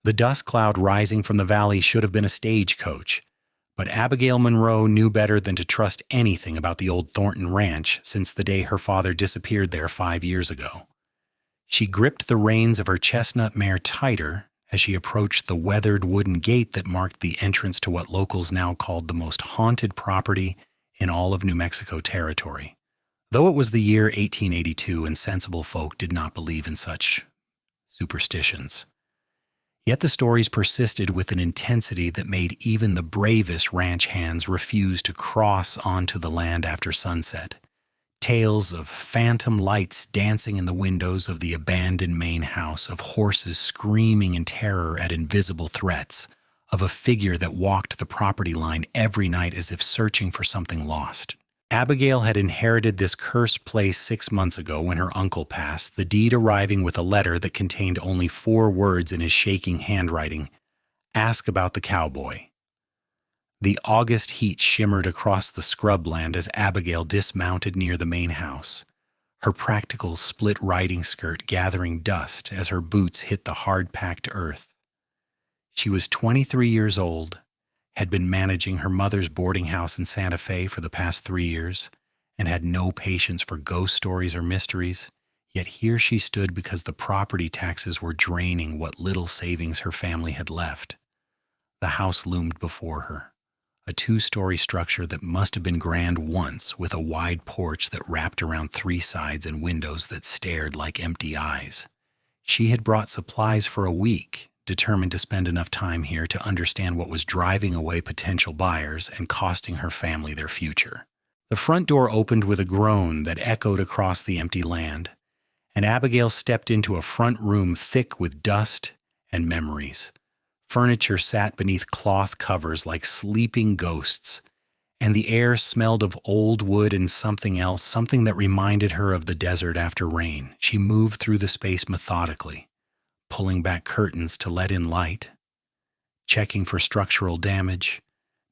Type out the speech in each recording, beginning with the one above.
The dust cloud rising from the valley should have been a stagecoach, but Abigail Monroe knew better than to trust anything about the old Thornton Ranch since the day her father disappeared there 5 years ago. She gripped the reins of her chestnut mare tighter as she approached the weathered wooden gate that marked the entrance to what locals now called the most haunted property in all of New Mexico territory. Though it was the year 1882 and sensible folk did not believe in such superstitions. Yet the stories persisted with an intensity that made even the bravest ranch hands refuse to cross onto the land after sunset. Tales of phantom lights dancing in the windows of the abandoned main house, of horses screaming in terror at invisible threats, of a figure that walked the property line every night as if searching for something lost. Abigail had inherited this cursed place 6 months ago when her uncle passed, the deed arriving with a letter that contained only 4 words in his shaking handwriting: "Ask about the cowboy." The August heat shimmered across the scrubland as Abigail dismounted near the main house, her practical split riding skirt gathering dust as her boots hit the hard-packed earth. She was 23 years old, had been managing her mother's boarding house in Santa Fe for the past 3 years, and had no patience for ghost stories or mysteries, yet here she stood because the property taxes were draining what little savings her family had left. The house loomed before her, a 2-story structure that must have been grand once, with a wide porch that wrapped around 3 sides and windows that stared like empty eyes. She had brought supplies for a week, determined to spend enough time here to understand what was driving away potential buyers and costing her family their future. The front door opened with a groan that echoed across the empty land, and Abigail stepped into a front room thick with dust and memories. Furniture sat beneath cloth covers like sleeping ghosts, and the air smelled of old wood and something else, something that reminded her of the desert after rain. She moved through the space methodically, pulling back curtains to let in light, checking for structural damage,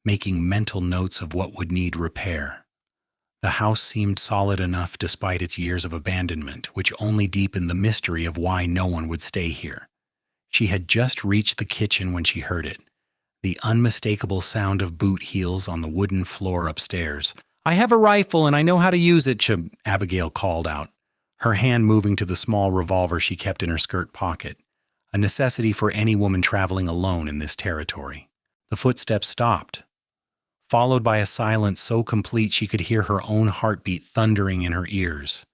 making mental notes of what would need repair. The house seemed solid enough despite its years of abandonment, which only deepened the mystery of why no one would stay here. She had just reached the kitchen when she heard it, the unmistakable sound of boot heels on the wooden floor upstairs. "I have a rifle and I know how to use it," Abigail called out, her hand moving to the small revolver she kept in her skirt pocket, a necessity for any woman traveling alone in this territory. The footsteps stopped, followed by a silence so complete she could hear her own heartbeat thundering in her ears.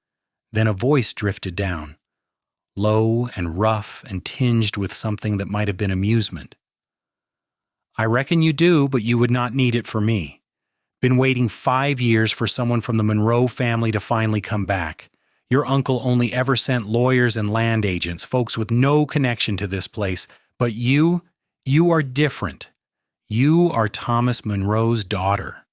Then a voice drifted down, low and rough and tinged with something that might have been amusement. "I reckon you do, but you would not need it for me. Been waiting 5 years for someone from the Monroe family to finally come back. Your uncle only ever sent lawyers and land agents, folks with no connection to this place. But you are different. You are Thomas Monroe's daughter."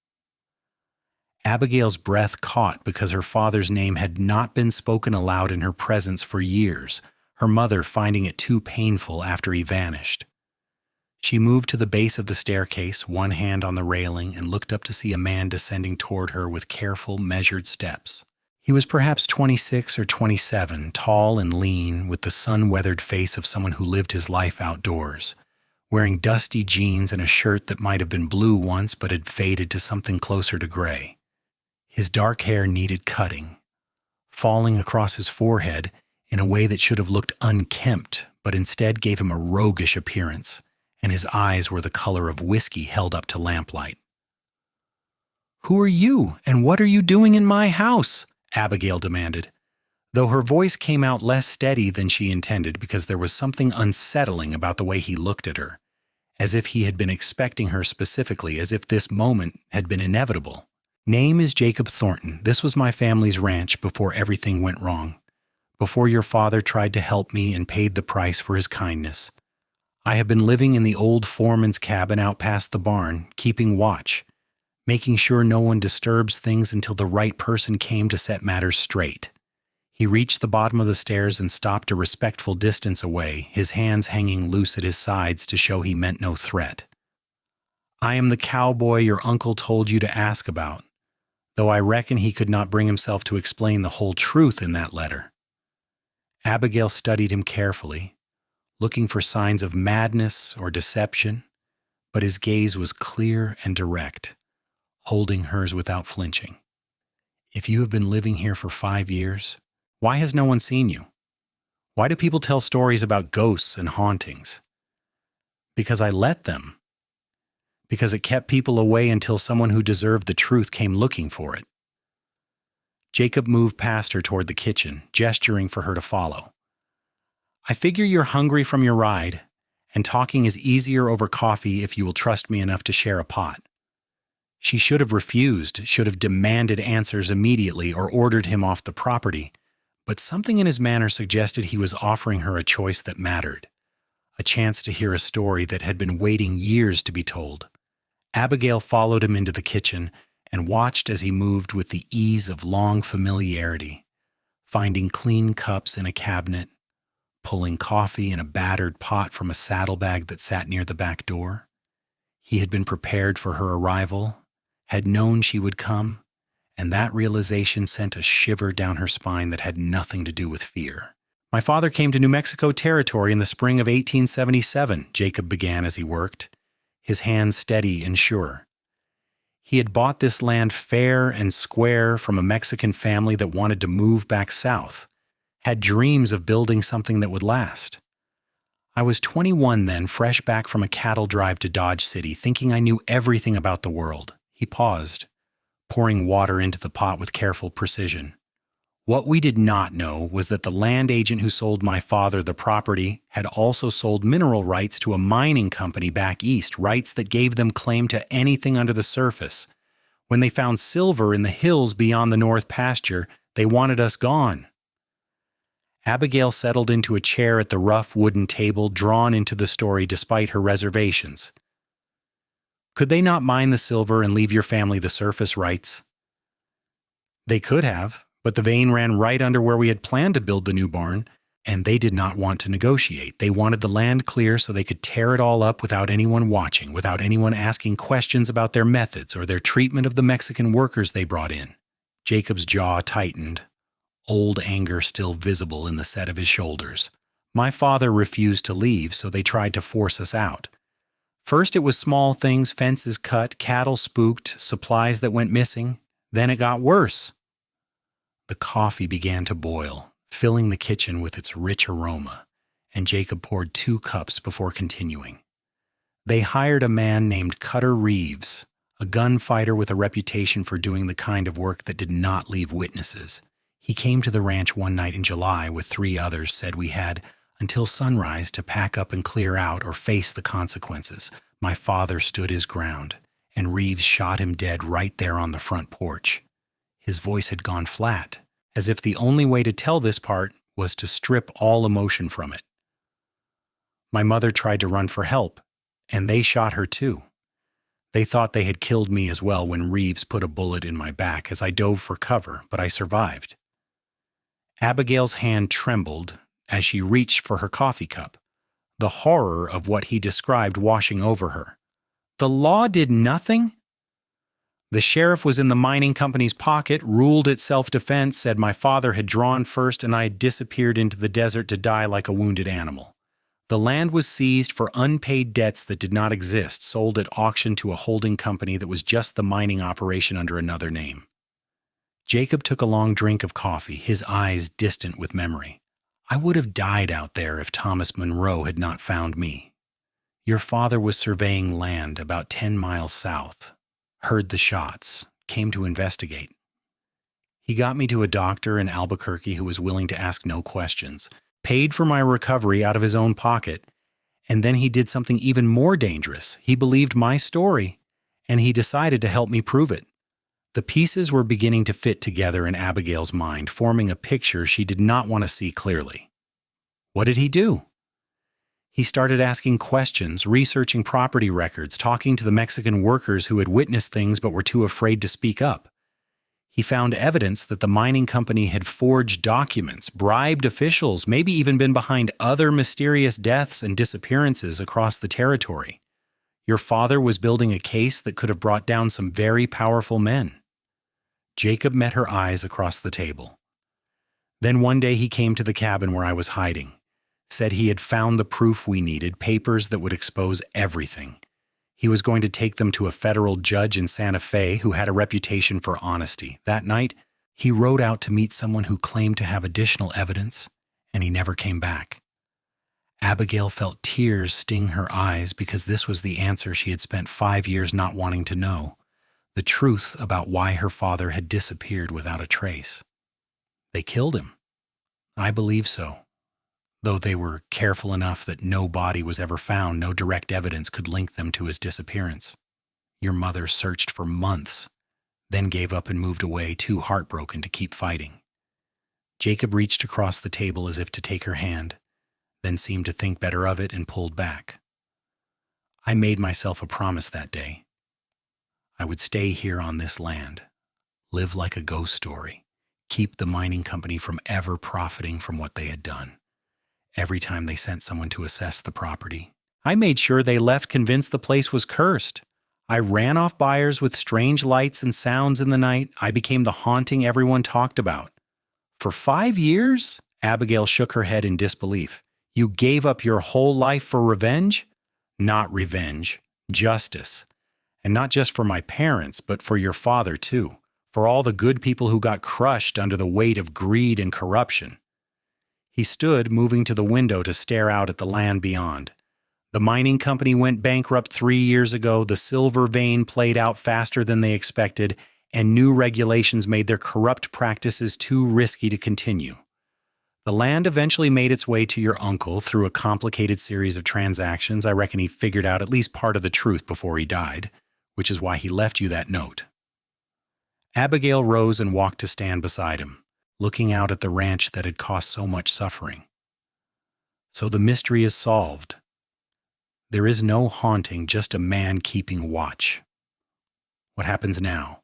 Abigail's breath caught because her father's name had not been spoken aloud in her presence for years, her mother finding it too painful after he vanished. She moved to the base of the staircase, one hand on the railing, and looked up to see a man descending toward her with careful, measured steps. He was perhaps 26 or 27, tall and lean, with the sun-weathered face of someone who lived his life outdoors, wearing dusty jeans and a shirt that might have been blue once but had faded to something closer to gray. His dark hair needed cutting, falling across his forehead in a way that should have looked unkempt, but instead gave him a roguish appearance, and his eyes were the color of whiskey held up to lamplight. "Who are you, and what are you doing in my house?" Abigail demanded, though her voice came out less steady than she intended because there was something unsettling about the way he looked at her, as if he had been expecting her specifically, as if this moment had been inevitable. "Name is Jacob Thornton. This was my family's ranch before everything went wrong, before your father tried to help me and paid the price for his kindness. I have been living in the old foreman's cabin out past the barn, keeping watch, making sure no one disturbs things until the right person came to set matters straight." He reached the bottom of the stairs and stopped a respectful distance away, his hands hanging loose at his sides to show he meant no threat. "I am the cowboy your uncle told you to ask about, though I reckon he could not bring himself to explain the whole truth in that letter." Abigail studied him carefully, looking for signs of madness or deception, but his gaze was clear and direct, holding hers without flinching. If you have been living here for 5 years, why has no one seen you? Why do people tell stories about ghosts and hauntings? Because I let them. Because it kept people away until someone who deserved the truth came looking for it. Jacob moved past her toward the kitchen, gesturing for her to follow. I figure you're hungry from your ride, and talking is easier over coffee if you will trust me enough to share a pot. She should have refused, should have demanded answers immediately or ordered him off the property, but something in his manner suggested he was offering her a choice that mattered, a chance to hear a story that had been waiting years to be told. Abigail followed him into the kitchen and watched as he moved with the ease of long familiarity, finding clean cups in a cabinet, pulling coffee in a battered pot from a saddlebag that sat near the back door. He had been prepared for her arrival, had known she would come, and that realization sent a shiver down her spine that had nothing to do with fear. My father came to New Mexico Territory in the spring of 1877, Jacob began as he worked, his hands steady and sure. He had bought this land fair and square from a Mexican family that wanted to move back south, had dreams of building something that would last. I was 21 then, fresh back from a cattle drive to Dodge City, thinking I knew everything about the world. He paused, pouring water into the pot with careful precision. What we did not know was that the land agent who sold my father the property had also sold mineral rights to a mining company back east, rights that gave them claim to anything under the surface. When they found silver in the hills beyond the north pasture, they wanted us gone. Abigail settled into a chair at the rough wooden table, drawn into the story despite her reservations. Could they not mine the silver and leave your family the surface rights? They could have, but the vein ran right under where we had planned to build the new barn, and they did not want to negotiate. They wanted the land clear so they could tear it all up without anyone watching, without anyone asking questions about their methods or their treatment of the Mexican workers they brought in. Jacob's jaw tightened, old anger still visible in the set of his shoulders. My father refused to leave, so they tried to force us out. First it was small things, fences cut, cattle spooked, supplies that went missing. Then it got worse. The coffee began to boil, filling the kitchen with its rich aroma, and Jacob poured 2 cups before continuing. They hired a man named Cutter Reeves, a gunfighter with a reputation for doing the kind of work that did not leave witnesses. He came to the ranch one night in July with 3 others, said we had until sunrise to pack up and clear out or face the consequences. My father stood his ground, and Reeves shot him dead right there on the front porch. His voice had gone flat, as if the only way to tell this part was to strip all emotion from it. My mother tried to run for help, and they shot her too. They thought they had killed me as well when Reeves put a bullet in my back as I dove for cover, but I survived. Abigail's hand trembled as she reached for her coffee cup, the horror of what he described washing over her. The law did nothing? The sheriff was in the mining company's pocket, ruled it self-defense, said my father had drawn first and I had disappeared into the desert to die like a wounded animal. The land was seized for unpaid debts that did not exist, sold at auction to a holding company that was just the mining operation under another name. Jacob took a long drink of coffee, his eyes distant with memory. I would have died out there if Thomas Monroe had not found me. Your father was surveying land about 10 miles south, heard the shots, came to investigate. He got me to a doctor in Albuquerque who was willing to ask no questions, paid for my recovery out of his own pocket, and then he did something even more dangerous. He believed my story, and he decided to help me prove it. The pieces were beginning to fit together in Abigail's mind, forming a picture she did not want to see clearly. What did he do? He started asking questions, researching property records, talking to the Mexican workers who had witnessed things but were too afraid to speak up. He found evidence that the mining company had forged documents, bribed officials, maybe even been behind other mysterious deaths and disappearances across the territory. Your father was building a case that could have brought down some very powerful men. Jacob met her eyes across the table. Then one day he came to the cabin where I was hiding. said he had found the proof we needed, papers that would expose everything. He was going to take them to a federal judge in Santa Fe who had a reputation for honesty. That night, he rode out to meet someone who claimed to have additional evidence, and he never came back. Abigail felt tears sting her eyes because this was the answer she had spent 5 years not wanting to know, the truth about why her father had disappeared without a trace. They killed him. I believe so. Though they were careful enough that no body was ever found, no direct evidence could link them to his disappearance. Your mother searched for months, then gave up and moved away, too heartbroken to keep fighting. Jacob reached across the table as if to take her hand, then seemed to think better of it and pulled back. I made myself a promise that day. I would stay here on this land, live like a ghost story, keep the mining company from ever profiting from what they had done. Every time they sent someone to assess the property, I made sure they left convinced the place was cursed. I ran off buyers with strange lights and sounds in the night. I became the haunting everyone talked about. For 5 years? Abigail shook her head in disbelief. You gave up your whole life for revenge? Not revenge, justice. And not just for my parents, but for your father too. For all the good people who got crushed under the weight of greed and corruption. He stood, moving to the window to stare out at the land beyond. The mining company went bankrupt 3 years ago, the silver vein played out faster than they expected, and new regulations made their corrupt practices too risky to continue. The land eventually made its way to your uncle through a complicated series of transactions. I reckon he figured out at least part of the truth before he died, which is why he left you that note. Abigail rose and walked to stand beside him, looking out at the ranch that had caused so much suffering. So the mystery is solved. There is no haunting, just a man keeping watch. What happens now?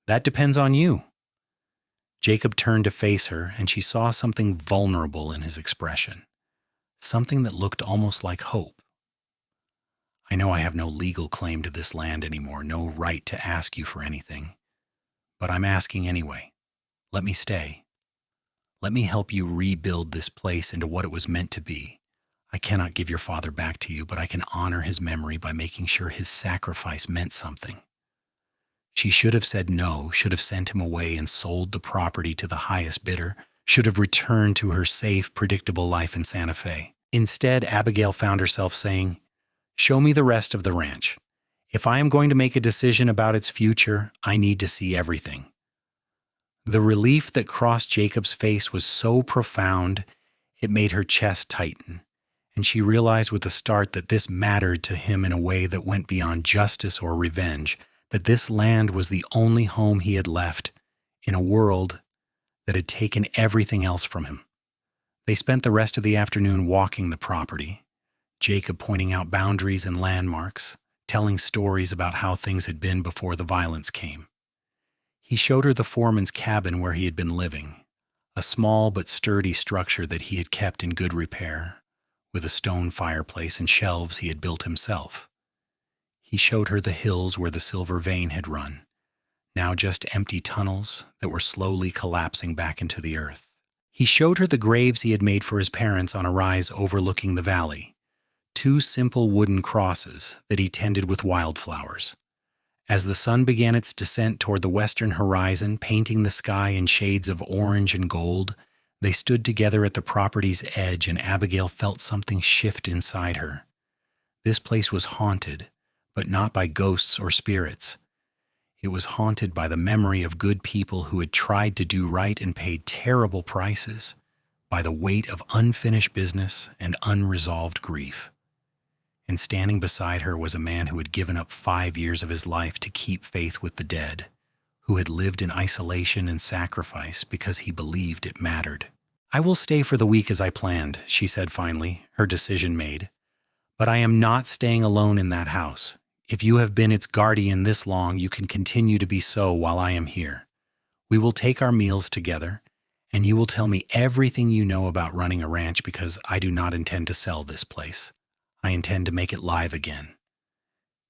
That depends on you. Jacob turned to face her, and she saw something vulnerable in his expression, something that looked almost like hope. I know I have no legal claim to this land anymore, no right to ask you for anything, but I'm asking anyway. Let me stay. Let me help you rebuild this place into what it was meant to be. I cannot give your father back to you, but I can honor his memory by making sure his sacrifice meant something. She should have said no, should have sent him away and sold the property to the highest bidder, should have returned to her safe, predictable life in Santa Fe. Instead, Abigail found herself saying, "Show me the rest of the ranch. If I am going to make a decision about its future, I need to see everything." The relief that crossed Jacob's face was so profound, it made her chest tighten, and she realized with a start that this mattered to him in a way that went beyond justice or revenge, that this land was the only home he had left in a world that had taken everything else from him. They spent the rest of the afternoon walking the property, Jacob pointing out boundaries and landmarks, telling stories about how things had been before the violence came. He showed her the foreman's cabin where he had been living, a small but sturdy structure that he had kept in good repair, with a stone fireplace and shelves he had built himself. He showed her the hills where the silver vein had run, now just empty tunnels that were slowly collapsing back into the earth. He showed her the graves he had made for his parents on a rise overlooking the valley, 2 simple wooden crosses that he tended with wildflowers. As the sun began its descent toward the western horizon, painting the sky in shades of orange and gold, they stood together at the property's edge, and Abigail felt something shift inside her. This place was haunted, but not by ghosts or spirits. It was haunted by the memory of good people who had tried to do right and paid terrible prices, by the weight of unfinished business and unresolved grief. And standing beside her was a man who had given up 5 years of his life to keep faith with the dead, who had lived in isolation and sacrifice because he believed it mattered. "I will stay for the week as I planned," she said finally, her decision made. "But I am not staying alone in that house. If you have been its guardian this long, you can continue to be so while I am here. We will take our meals together, and you will tell me everything you know about running a ranch because I do not intend to sell this place. I intend to make it live again."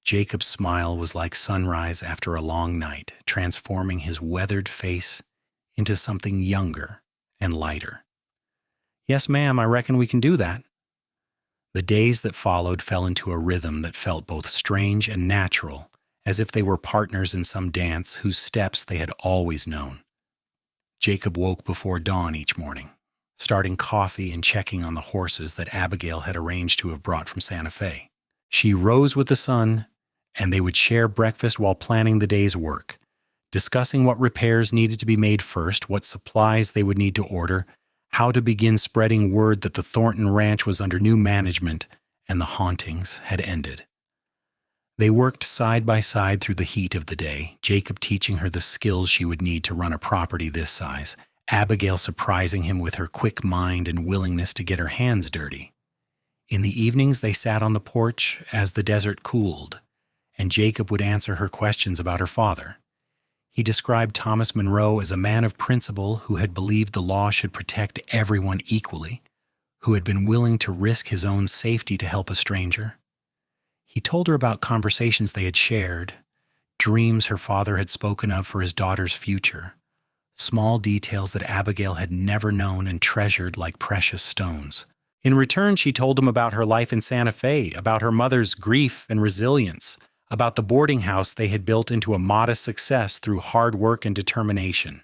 Jacob's smile was like sunrise after a long night, transforming his weathered face into something younger and lighter. "Yes, ma'am, I reckon we can do that." The days that followed fell into a rhythm that felt both strange and natural, as if they were partners in some dance whose steps they had always known. Jacob woke before dawn each morning, starting coffee and checking on the horses that Abigail had arranged to have brought from Santa Fe. She rose with the sun, and they would share breakfast while planning the day's work, discussing what repairs needed to be made first, what supplies they would need to order, how to begin spreading word that the Thornton Ranch was under new management and the hauntings had ended. They worked side by side through the heat of the day, Jacob teaching her the skills she would need to run a property this size, Abigail surprising him with her quick mind and willingness to get her hands dirty. In the evenings they sat on the porch as the desert cooled, and Jacob would answer her questions about her father. He described Thomas Monroe as a man of principle who had believed the law should protect everyone equally, who had been willing to risk his own safety to help a stranger. He told her about conversations they had shared, dreams her father had spoken of for his daughter's future, small details that Abigail had never known and treasured like precious stones. In return, she told him about her life in Santa Fe, about her mother's grief and resilience, about the boarding house they had built into a modest success through hard work and determination.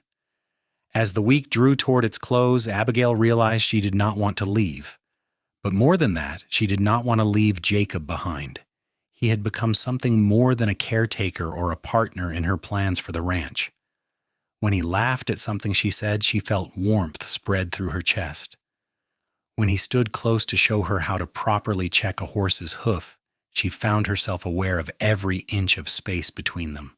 As the week drew toward its close, Abigail realized she did not want to leave. But more than that, she did not want to leave Jacob behind. He had become something more than a caretaker or a partner in her plans for the ranch. When he laughed at something she said, she felt warmth spread through her chest. When he stood close to show her how to properly check a horse's hoof, she found herself aware of every inch of space between them.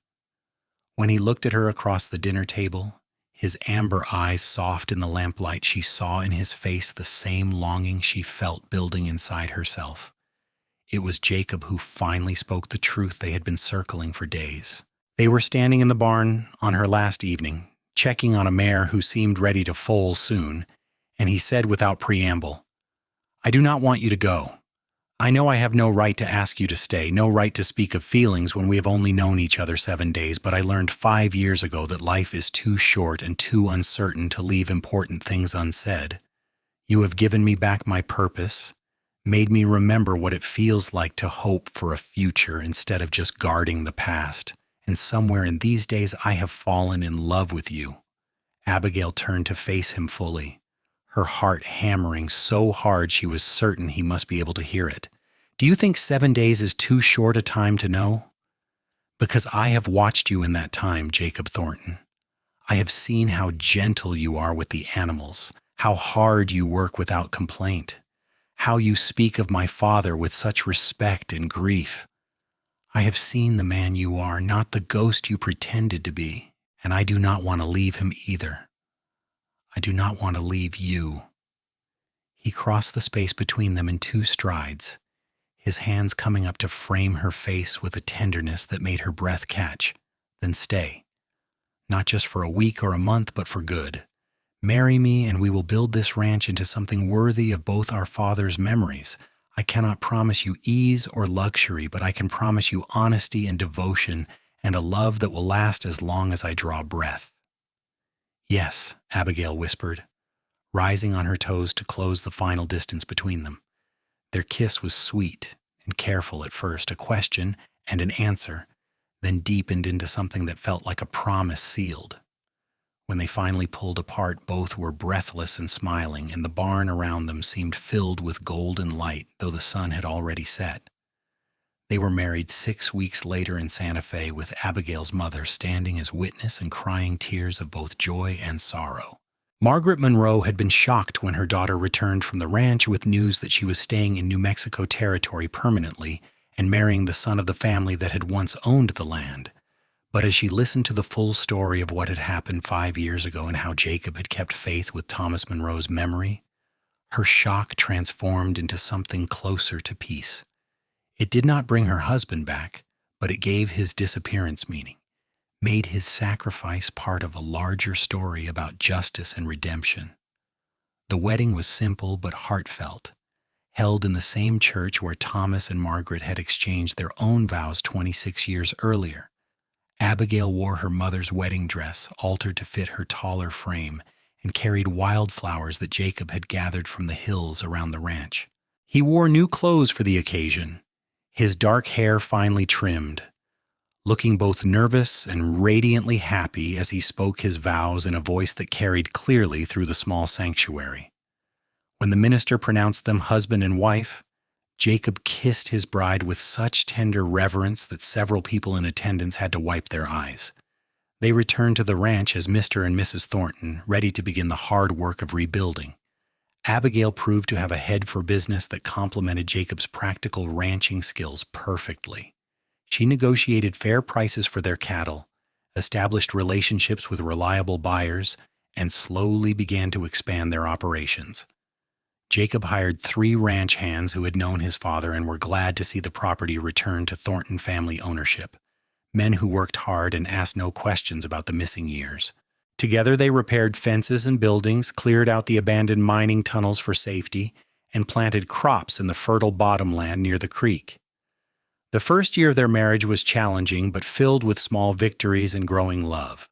When he looked at her across the dinner table, his amber eyes soft in the lamplight, she saw in his face the same longing she felt building inside herself. It was Jacob who finally spoke the truth they had been circling for days. They were standing in the barn on her last evening, checking on a mare who seemed ready to foal soon, and he said without preamble, "I do not want you to go. I know I have no right to ask you to stay, no right to speak of feelings when we have only known each other 7 days, but I learned 5 years ago that life is too short and too uncertain to leave important things unsaid. You have given me back my purpose, made me remember what it feels like to hope for a future instead of just guarding the past, and somewhere in these days I have fallen in love with you." Abigail turned to face him fully, her heart hammering so hard she was certain he must be able to hear it. "Do you think 7 days is too short a time to know? Because I have watched you in that time, Jacob Thornton. I have seen how gentle you are with the animals, how hard you work without complaint, how you speak of my father with such respect and grief. I have seen the man you are, not the ghost you pretended to be, and I do not want to leave him either. I do not want to leave you." He crossed the space between them in 2 strides, his hands coming up to frame her face with a tenderness that made her breath catch, then stay. "Not just for a week or a month, but for good. Marry me and we will build this ranch into something worthy of both our fathers' memories. I cannot promise you ease or luxury, but I can promise you honesty and devotion and a love that will last as long as I draw breath." "Yes," Abigail whispered, rising on her toes to close the final distance between them. Their kiss was sweet and careful at first, a question and an answer, then deepened into something that felt like a promise sealed. When they finally pulled apart, both were breathless and smiling, and the barn around them seemed filled with golden light, though the sun had already set. They were married 6 weeks later in Santa Fe, with Abigail's mother standing as witness and crying tears of both joy and sorrow. Margaret Monroe had been shocked when her daughter returned from the ranch with news that she was staying in New Mexico territory permanently and marrying the son of the family that had once owned the land. But as she listened to the full story of what had happened 5 years ago and how Jacob had kept faith with Thomas Monroe's memory, her shock transformed into something closer to peace. It did not bring her husband back, but it gave his disappearance meaning, made his sacrifice part of a larger story about justice and redemption. The wedding was simple but heartfelt, held in the same church where Thomas and Margaret had exchanged their own vows 26 years earlier. Abigail wore her mother's wedding dress, altered to fit her taller frame, and carried wildflowers that Jacob had gathered from the hills around the ranch. He wore new clothes for the occasion, his dark hair finely trimmed, looking both nervous and radiantly happy as he spoke his vows in a voice that carried clearly through the small sanctuary. When the minister pronounced them husband and wife, Jacob kissed his bride with such tender reverence that several people in attendance had to wipe their eyes. They returned to the ranch as Mr. and Mrs. Thornton, ready to begin the hard work of rebuilding. Abigail proved to have a head for business that complemented Jacob's practical ranching skills perfectly. She negotiated fair prices for their cattle, established relationships with reliable buyers, and slowly began to expand their operations. Jacob hired 3 ranch hands who had known his father and were glad to see the property return to Thornton family ownership, men who worked hard and asked no questions about the missing years. Together they repaired fences and buildings, cleared out the abandoned mining tunnels for safety, and planted crops in the fertile bottomland near the creek. The first year of their marriage was challenging but filled with small victories and growing love.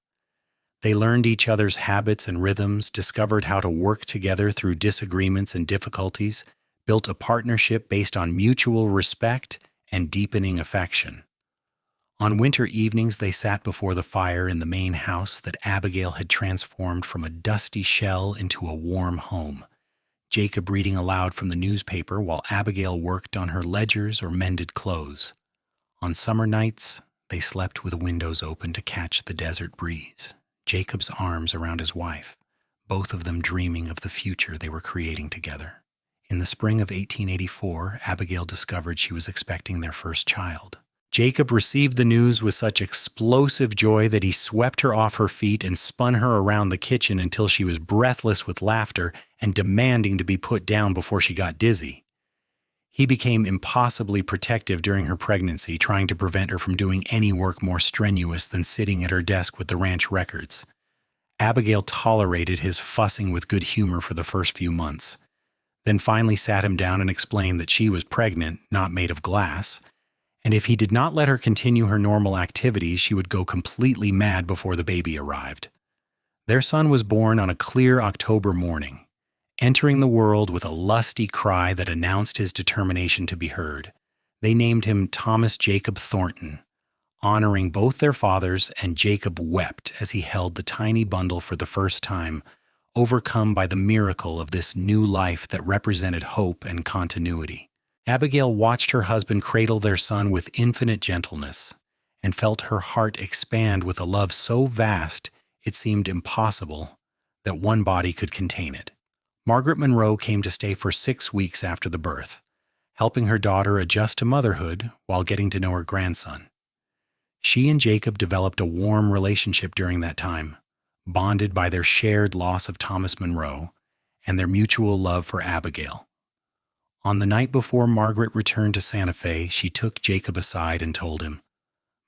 They learned each other's habits and rhythms, discovered how to work together through disagreements and difficulties, built a partnership based on mutual respect and deepening affection. On winter evenings, they sat before the fire in the main house that Abigail had transformed from a dusty shell into a warm home, Jacob reading aloud from the newspaper while Abigail worked on her ledgers or mended clothes. On summer nights, they slept with windows open to catch the desert breeze, Jacob's arms around his wife, both of them dreaming of the future they were creating together. In the spring of 1884, Abigail discovered she was expecting their first child. Jacob received the news with such explosive joy that he swept her off her feet and spun her around the kitchen until she was breathless with laughter and demanding to be put down before she got dizzy. He became impossibly protective during her pregnancy, trying to prevent her from doing any work more strenuous than sitting at her desk with the ranch records. Abigail tolerated his fussing with good humor for the first few months, then finally sat him down and explained that she was pregnant, not made of glass, and if he did not let her continue her normal activities, she would go completely mad before the baby arrived. Their son was born on a clear October morning, entering the world with a lusty cry that announced his determination to be heard. They named him Thomas Jacob Thornton, honoring both their fathers, and Jacob wept as he held the tiny bundle for the first time, overcome by the miracle of this new life that represented hope and continuity. Abigail watched her husband cradle their son with infinite gentleness and felt her heart expand with a love so vast it seemed impossible that one body could contain it. Margaret Monroe came to stay for 6 weeks after the birth, helping her daughter adjust to motherhood while getting to know her grandson. She and Jacob developed a warm relationship during that time, bonded by their shared loss of Thomas Monroe and their mutual love for Abigail. On the night before Margaret returned to Santa Fe, she took Jacob aside and told him,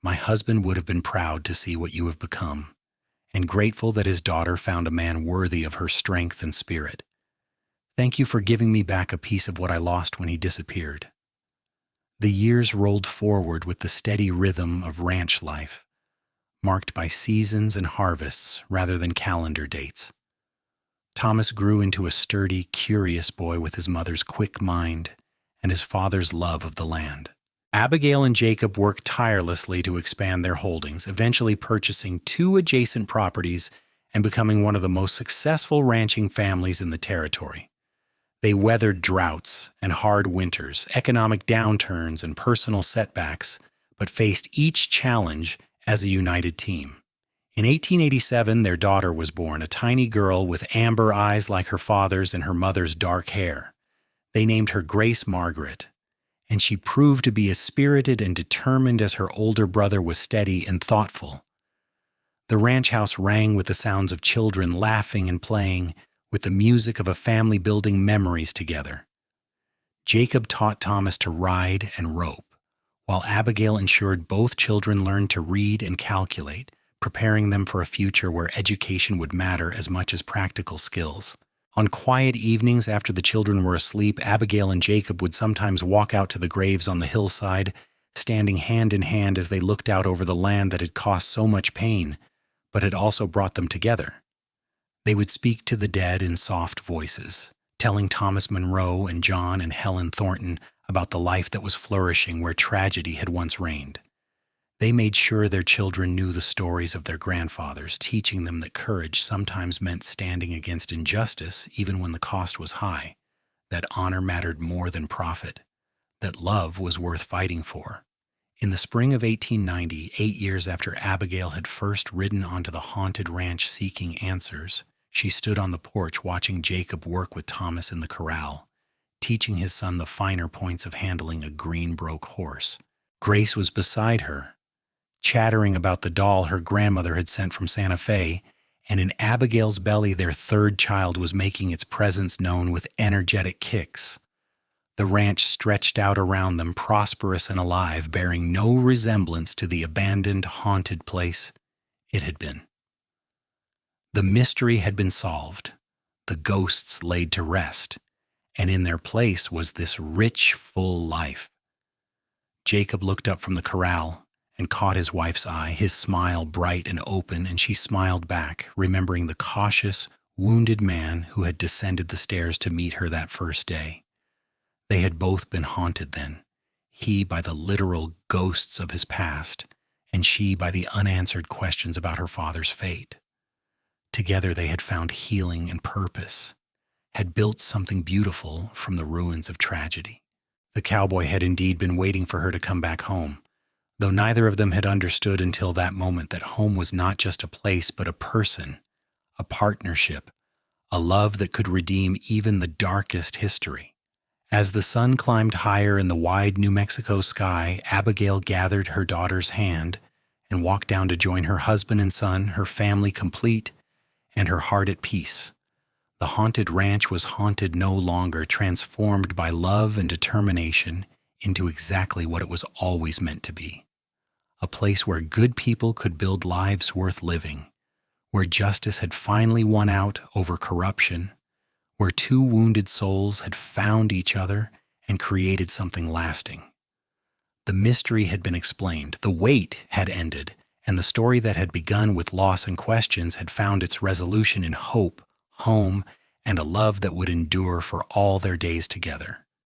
"My husband would have been proud to see what you have become, and grateful that his daughter found a man worthy of her strength and spirit. Thank you for giving me back a piece of what I lost when he disappeared." The years rolled forward with the steady rhythm of ranch life, marked by seasons and harvests rather than calendar dates. Thomas grew into a sturdy, curious boy with his mother's quick mind and his father's love of the land. Abigail and Jacob worked tirelessly to expand their holdings, eventually purchasing 2 adjacent properties and becoming one of the most successful ranching families in the territory. They weathered droughts and hard winters, economic downturns and personal setbacks, but faced each challenge as a united team. In 1887, their daughter was born, a tiny girl with amber eyes like her father's and her mother's dark hair. They named her Grace Margaret, and she proved to be as spirited and determined as her older brother was steady and thoughtful. The ranch house rang with the sounds of children laughing and playing, with the music of a family building memories together. Jacob taught Thomas to ride and rope, while Abigail ensured both children learned to read and calculate, preparing them for a future where education would matter as much as practical skills. On quiet evenings after the children were asleep, Abigail and Jacob would sometimes walk out to the graves on the hillside, standing hand in hand as they looked out over the land that had cost so much pain, but had also brought them together. They would speak to the dead in soft voices, telling Thomas Monroe and John and Helen Thornton about the life that was flourishing where tragedy had once reigned. They made sure their children knew the stories of their grandfathers, teaching them that courage sometimes meant standing against injustice even when the cost was high, that honor mattered more than profit, that love was worth fighting for. In the spring of 1890, 8 years after Abigail had first ridden onto the haunted ranch seeking answers, she stood on the porch watching Jacob work with Thomas in the corral, teaching his son the finer points of handling a green-broke horse. Grace was beside her, chattering about the doll her grandmother had sent from Santa Fe, and in Abigail's belly their third child was making its presence known with energetic kicks. The ranch stretched out around them, prosperous and alive, bearing no resemblance to the abandoned, haunted place it had been. The mystery had been solved, the ghosts laid to rest, and in their place was this rich, full life. Jacob looked up from the corral and caught his wife's eye, his smile bright and open, and she smiled back, remembering the cautious, wounded man who had descended the stairs to meet her that first day. They had both been haunted then, he by the literal ghosts of his past, and she by the unanswered questions about her father's fate. Together they had found healing and purpose, had built something beautiful from the ruins of tragedy. The cowboy had indeed been waiting for her to come back home, though neither of them had understood until that moment that home was not just a place but a person, a partnership, a love that could redeem even the darkest history. As the sun climbed higher in the wide New Mexico sky, Abigail gathered her daughter's hand and walked down to join her husband and son, her family complete, and her heart at peace. The haunted ranch was haunted no longer, transformed by love and determination into exactly what it was always meant to be. A place where good people could build lives worth living, where justice had finally won out over corruption, where two wounded souls had found each other and created something lasting. The mystery had been explained, the wait had ended, and the story that had begun with loss and questions had found its resolution in hope, home, and a love that would endure for all their days together.